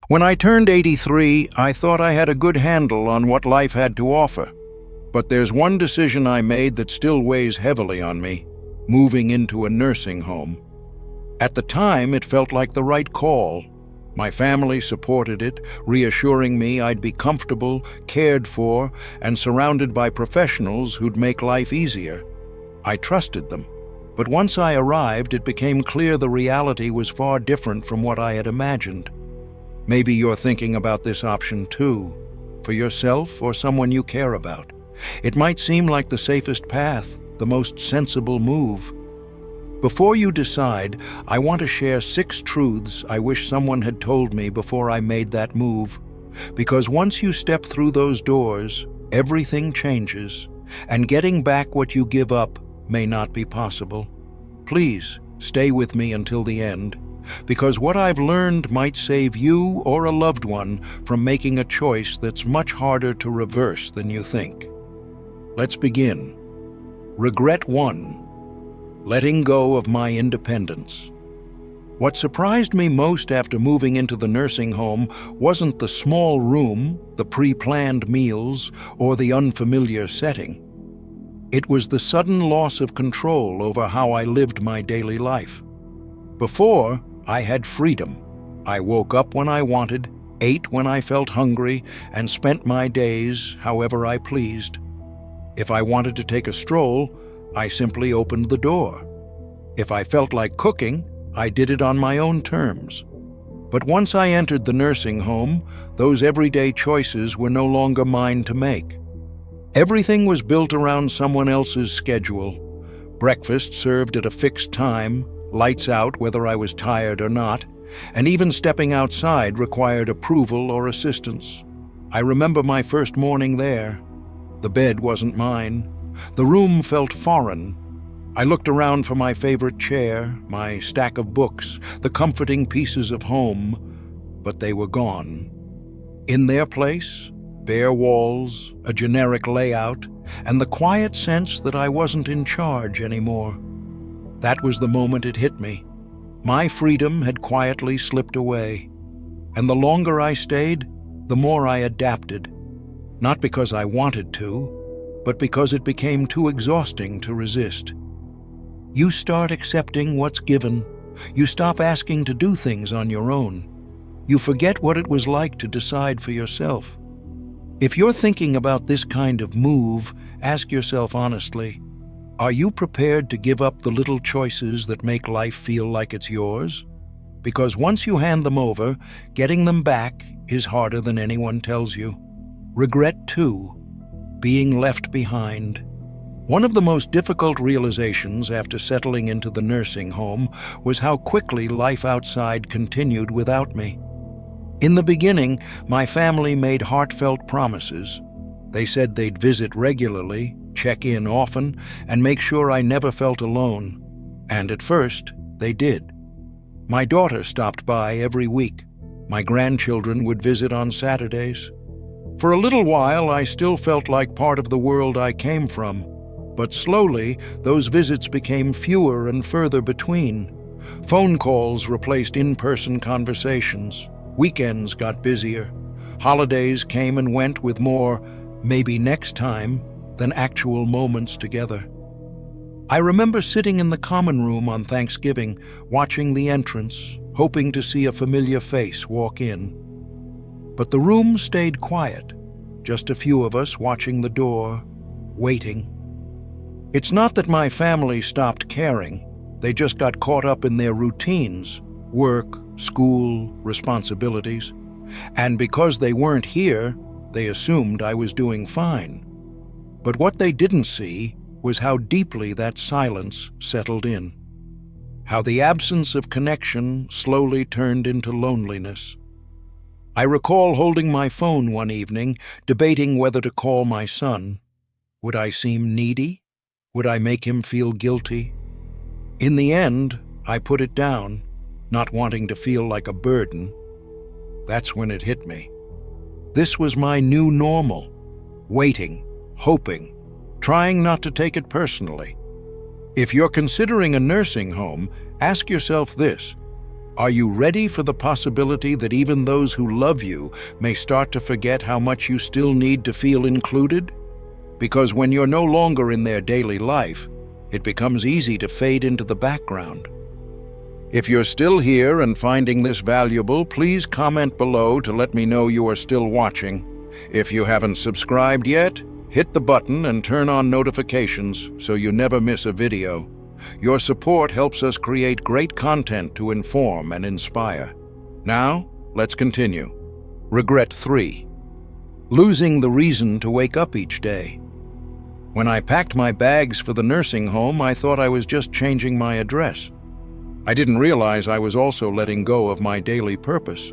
When I turned 83, I thought I had a good handle on what life had to offer. But there's one decision I made that still weighs heavily on me: moving into a nursing home. At the time, it felt like the right call. My family supported it, reassuring me I'd be comfortable, cared for, and surrounded by professionals who'd make life easier. I trusted them. But once I arrived, it became clear the reality was far different from what I had imagined. Maybe you're thinking about this option too, for yourself or someone you care about. It might seem like the safest path, the most sensible move. Before you decide, I want to share 6 truths I wish someone had told me before I made that move. Because once you step through those doors, everything changes, and getting back what you give up may not be possible. Please, stay with me until the end, because what I've learned might save you or a loved one from making a choice that's much harder to reverse than you think. Let's begin. Regret 1. Letting go of my independence. What surprised me most after moving into the nursing home wasn't the small room, the pre-planned meals, or the unfamiliar setting. It was the sudden loss of control over how I lived my daily life. Before, I had freedom. I woke up when I wanted, ate when I felt hungry, and spent my days however I pleased. If I wanted to take a stroll, I simply opened the door. If I felt like cooking, I did it on my own terms. But once I entered the nursing home, those everyday choices were no longer mine to make. Everything was built around someone else's schedule. Breakfast served at a fixed time, lights out whether I was tired or not, and even stepping outside required approval or assistance. I remember my first morning there. The bed wasn't mine. The room felt foreign. I looked around for my favorite chair, my stack of books, the comforting pieces of home, but they were gone. In their place, bare walls, a generic layout, and the quiet sense that I wasn't in charge anymore. That was the moment it hit me. My freedom had quietly slipped away, and the longer I stayed, the more I adapted. Not because I wanted to, but because it became too exhausting to resist. You start accepting what's given. You stop asking to do things on your own. You forget what it was like to decide for yourself. If you're thinking about this kind of move, ask yourself honestly, are you prepared to give up the little choices that make life feel like it's yours? Because once you hand them over, getting them back is harder than anyone tells you. Regret 2. Being left behind. One of the most difficult realizations after settling into the nursing home was how quickly life outside continued without me. In the beginning, my family made heartfelt promises. They said they'd visit regularly, check in often, and make sure I never felt alone. And at first, they did. My daughter stopped by every week. My grandchildren would visit on Saturdays. For a little while, I still felt like part of the world I came from. But slowly, those visits became fewer and further between. Phone calls replaced in-person conversations. Weekends got busier. Holidays came and went with more maybe next time than actual moments together. I remember sitting in the common room on Thanksgiving, watching the entrance, hoping to see a familiar face walk in. But the room stayed quiet, just a few of us watching the door, waiting. It's not that my family stopped caring. They just got caught up in their routines, work, school, responsibilities. And because they weren't here, they assumed I was doing fine. But what they didn't see was how deeply that silence settled in. How the absence of connection slowly turned into loneliness. I recall holding my phone one evening, debating whether to call my son. Would I seem needy? Would I make him feel guilty? In the end, I put it down, not wanting to feel like a burden. That's when it hit me. This was my new normal. Waiting, hoping, trying not to take it personally. If you're considering a nursing home, ask yourself this: Are you ready for the possibility that even those who love you may start to forget how much you still need to feel included? Because when you're no longer in their daily life, it becomes easy to fade into the background. If you're still here and finding this valuable, please comment below to let me know you are still watching. If you haven't subscribed yet, hit the button and turn on notifications so you never miss a video. Your support helps us create great content to inform and inspire. Now, let's continue. Regret 3. Losing the reason to wake up each day. When I packed my bags for the nursing home, I thought I was just changing my address. I didn't realize I was also letting go of my daily purpose.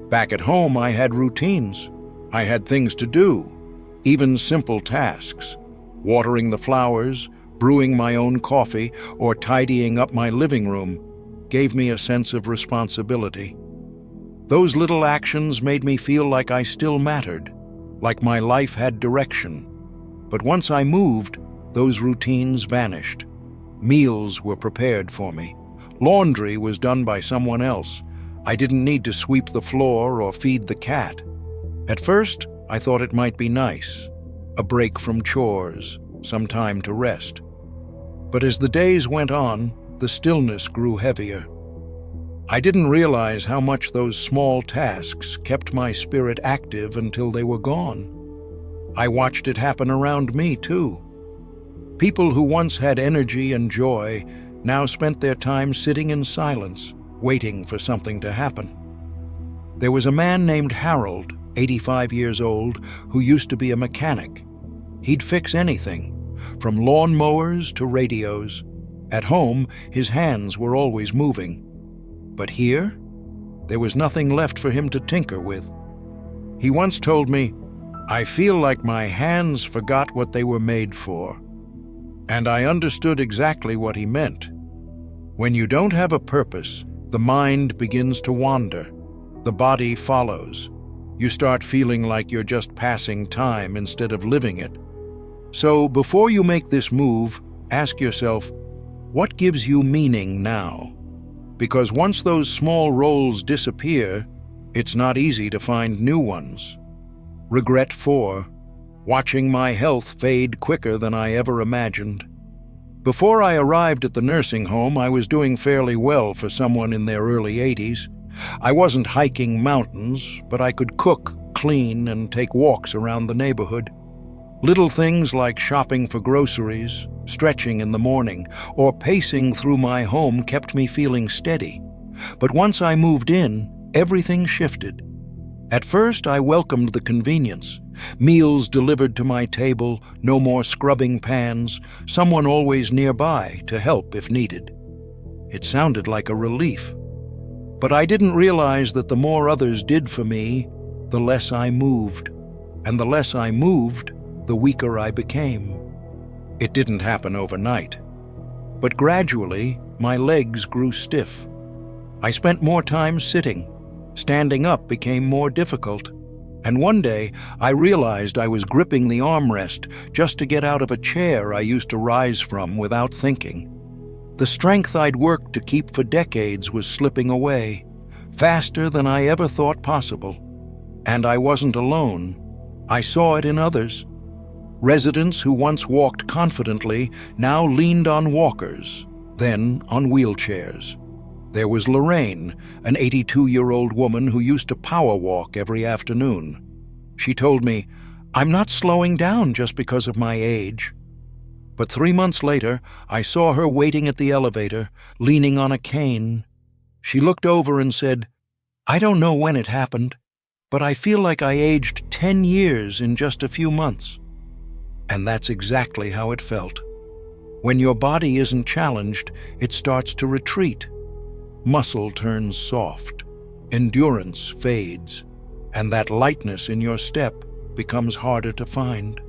Back at home, I had routines. I had things to do, even simple tasks. Watering the flowers, brewing my own coffee, or tidying up my living room gave me a sense of responsibility. Those little actions made me feel like I still mattered, like my life had direction. But once I moved, those routines vanished. Meals were prepared for me. Laundry was done by someone else. I didn't need to sweep the floor or feed the cat. At first, I thought it might be nice, a break from chores, some time to rest. But as the days went on, the stillness grew heavier. I didn't realize how much those small tasks kept my spirit active until they were gone. I watched it happen around me, too. People who once had energy and joy now spent their time sitting in silence, waiting for something to happen. There was a man named Harold, 85 years old, who used to be a mechanic. He'd fix anything, from lawn mowers to radios. At home, his hands were always moving. But here, there was nothing left for him to tinker with. He once told me, "I feel like my hands forgot what they were made for." And I understood exactly what he meant. When you don't have a purpose, the mind begins to wander. The body follows. You start feeling like you're just passing time instead of living it. So before you make this move, ask yourself, what gives you meaning now? Because once those small roles disappear, it's not easy to find new ones. Regret 4. Watching my health fade quicker than I ever imagined. Before I arrived at the nursing home, I was doing fairly well for someone in their early 80s. I wasn't hiking mountains, but I could cook, clean, and take walks around the neighborhood. Little things like shopping for groceries, stretching in the morning, or pacing through my home kept me feeling steady. But once I moved in, everything shifted. At first, I welcomed the convenience. Meals delivered to my table, no more scrubbing pans, someone always nearby to help if needed. It sounded like a relief. But I didn't realize that the more others did for me, the less I moved. And the less I moved, the weaker I became. It didn't happen overnight. But gradually, my legs grew stiff. I spent more time sitting. Standing up became more difficult. And one day, I realized I was gripping the armrest just to get out of a chair I used to rise from without thinking. The strength I'd worked to keep for decades was slipping away, faster than I ever thought possible. And I wasn't alone. I saw it in others. Residents who once walked confidently now leaned on walkers, then on wheelchairs. There was Lorraine, an 82-year-old woman who used to power walk every afternoon. She told me, "I'm not slowing down just because of my age." But 3 months later, I saw her waiting at the elevator, leaning on a cane. She looked over and said, "I don't know when it happened, but I feel like I aged 10 years in just a few months." And that's exactly how it felt. When your body isn't challenged, it starts to retreat. Muscle turns soft, endurance fades, and that lightness in your step becomes harder to find.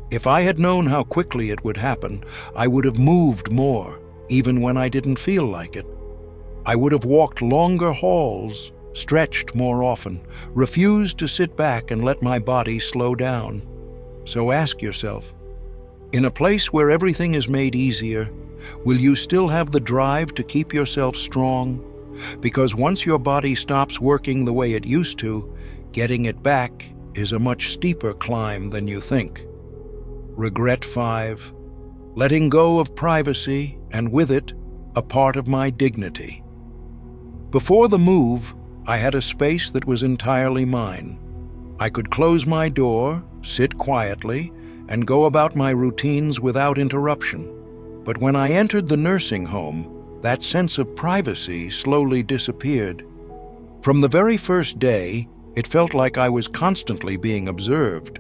If I had known how quickly it would happen, I would have moved more, even when I didn't feel like it. I would have walked longer hauls, stretched more often, refused to sit back and let my body slow down. So ask yourself, in a place where everything is made easier, will you still have the drive to keep yourself strong, Because once your body stops working the way it used to, getting it back is a much steeper climb than you think. Regret 5. Letting go of privacy, and with it, a part of my dignity. Before the move, I had a space that was entirely mine. I could close my door, sit quietly, and go about my routines without interruption. But when I entered the nursing home, that sense of privacy slowly disappeared. From the very first day, it felt like I was constantly being observed.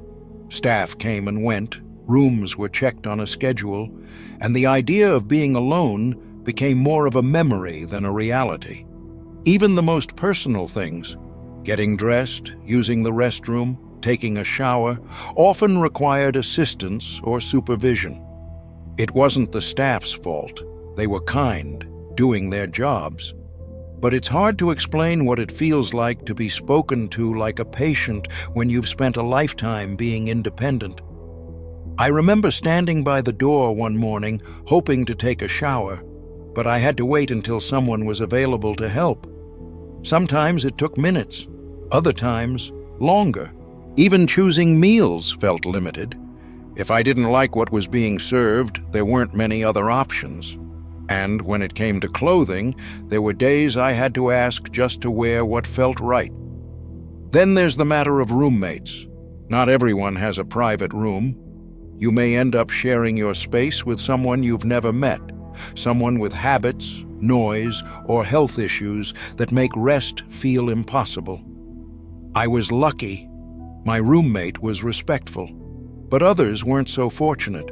Staff came and went, rooms were checked on a schedule, and the idea of being alone became more of a memory than a reality. Even the most personal things, getting dressed, using the restroom, taking a shower, often required assistance or supervision. It wasn't the staff's fault. They were kind, doing their jobs. But it's hard to explain what it feels like to be spoken to like a patient when you've spent a lifetime being independent. I remember standing by the door one morning, hoping to take a shower, but I had to wait until someone was available to help. Sometimes it took minutes, other times longer. Even choosing meals felt limited. If I didn't like what was being served, there weren't many other options. And when it came to clothing, there were days I had to ask just to wear what felt right. Then there's the matter of roommates. Not everyone has a private room. You may end up sharing your space with someone you've never met, someone with habits, noise, or health issues that make rest feel impossible. I was lucky. My roommate was respectful, but others weren't so fortunate.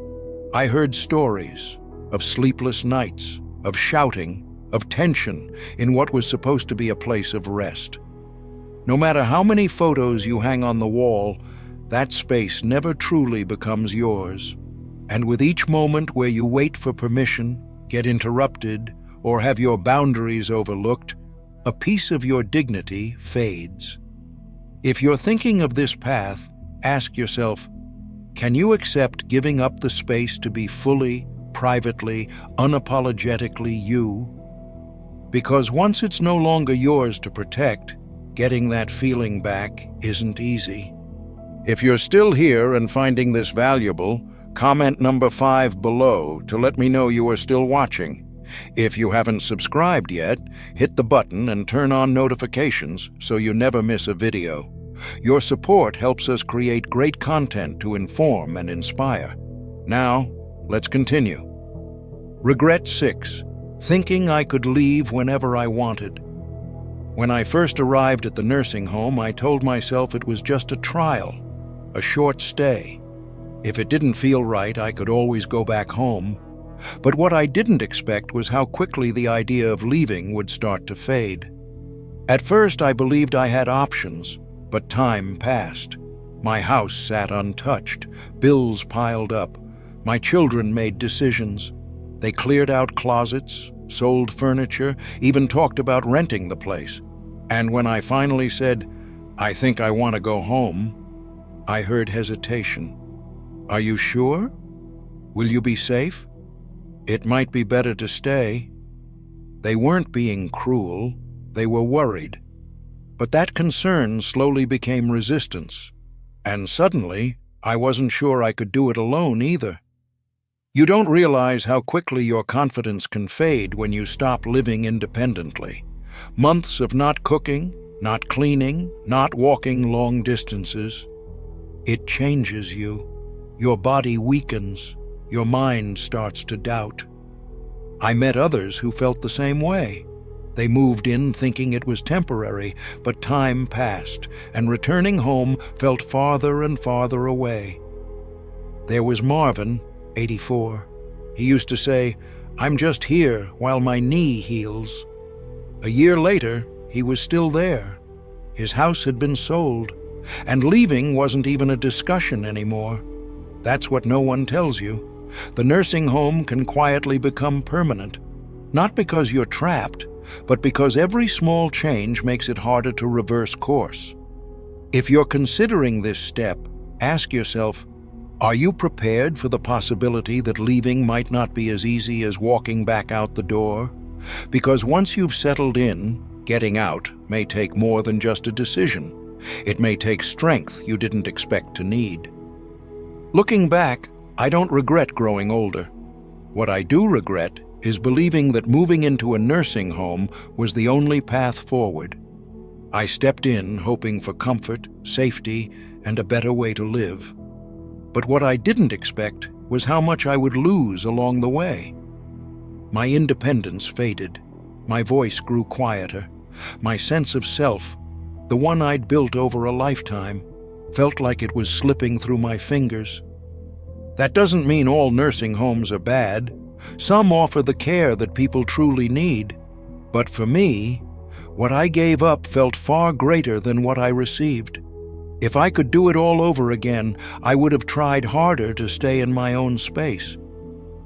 I heard stories of sleepless nights, of shouting, of tension in what was supposed to be a place of rest. No matter how many photos you hang on the wall, that space never truly becomes yours. And with each moment where you wait for permission, get interrupted, or have your boundaries overlooked, a piece of your dignity fades. If you're thinking of this path, ask yourself, can you accept giving up the space to be fully, privately, unapologetically you? Because once it's no longer yours to protect, getting that feeling back isn't easy. If you're still here and finding this valuable, comment number 5 below to let me know you are still watching. If you haven't subscribed yet, hit the button and turn on notifications so you never miss a video. Your support helps us create great content to inform and inspire. Now, let's continue. Regret 6. Thinking I could leave whenever I wanted. When I first arrived at the nursing home, I told myself it was just a trial, a short stay. If it didn't feel right, I could always go back home. But what I didn't expect was how quickly the idea of leaving would start to fade. At first, I believed I had options, but time passed. My house sat untouched, bills piled up. My children made decisions. They cleared out closets, sold furniture, even talked about renting the place. And when I finally said, "I think I want to go home," I heard hesitation. "Are you sure? Will you be safe? It might be better to stay." They weren't being cruel, they were worried. But that concern slowly became resistance. And suddenly, I wasn't sure I could do it alone either. You don't realize how quickly your confidence can fade when you stop living independently. Months of not cooking, not cleaning, not walking long distances. It changes you. Your body weakens. Your mind starts to doubt. I met others who felt the same way. They moved in thinking it was temporary, but time passed, and returning home felt farther and farther away. There was Marvin, 84. He used to say, "I'm just here while my knee heals." A year later, he was still there. His house had been sold, and leaving wasn't even a discussion anymore. That's what no one tells you. The nursing home can quietly become permanent, not because you're trapped, but because every small change makes it harder to reverse course. If you're considering this step, ask yourself, are you prepared for the possibility that leaving might not be as easy as walking back out the door? Because once you've settled in, getting out may take more than just a decision. It may take strength you didn't expect to need. Looking back, I don't regret growing older. What I do regret is believing that moving into a nursing home was the only path forward. I stepped in hoping for comfort, safety, and a better way to live. But what I didn't expect was how much I would lose along the way. My independence faded. My voice grew quieter. My sense of self, the one I'd built over a lifetime, felt like it was slipping through my fingers. That doesn't mean all nursing homes are bad. Some offer the care that people truly need. But for me, what I gave up felt far greater than what I received. If I could do it all over again, I would have tried harder to stay in my own space.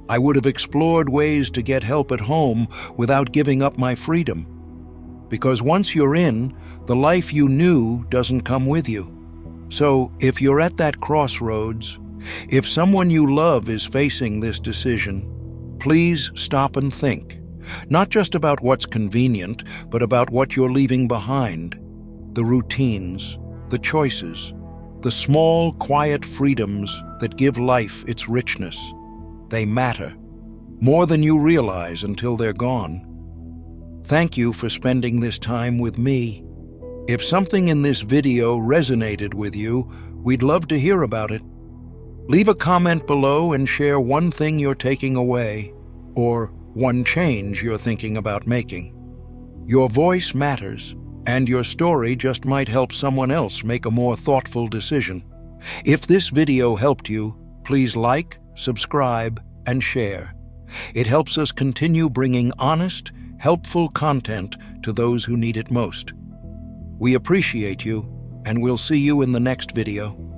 I would have explored ways to get help at home without giving up my freedom. Because once you're in, the life you knew doesn't come with you. So if you're at that crossroads, if someone you love is facing this decision, please stop and think. Not just about what's convenient, but about what you're leaving behind. The routines, the choices, the small, quiet freedoms that give life its richness. They matter, more than you realize until they're gone. Thank you for spending this time with me. If something in this video resonated with you, we'd love to hear about it. Leave a comment below and share one thing you're taking away, or one change you're thinking about making. Your voice matters, and your story just might help someone else make a more thoughtful decision. If this video helped you, please like, subscribe, and share. It helps us continue bringing honest, helpful content to those who need it most. We appreciate you, and we'll see you in the next video.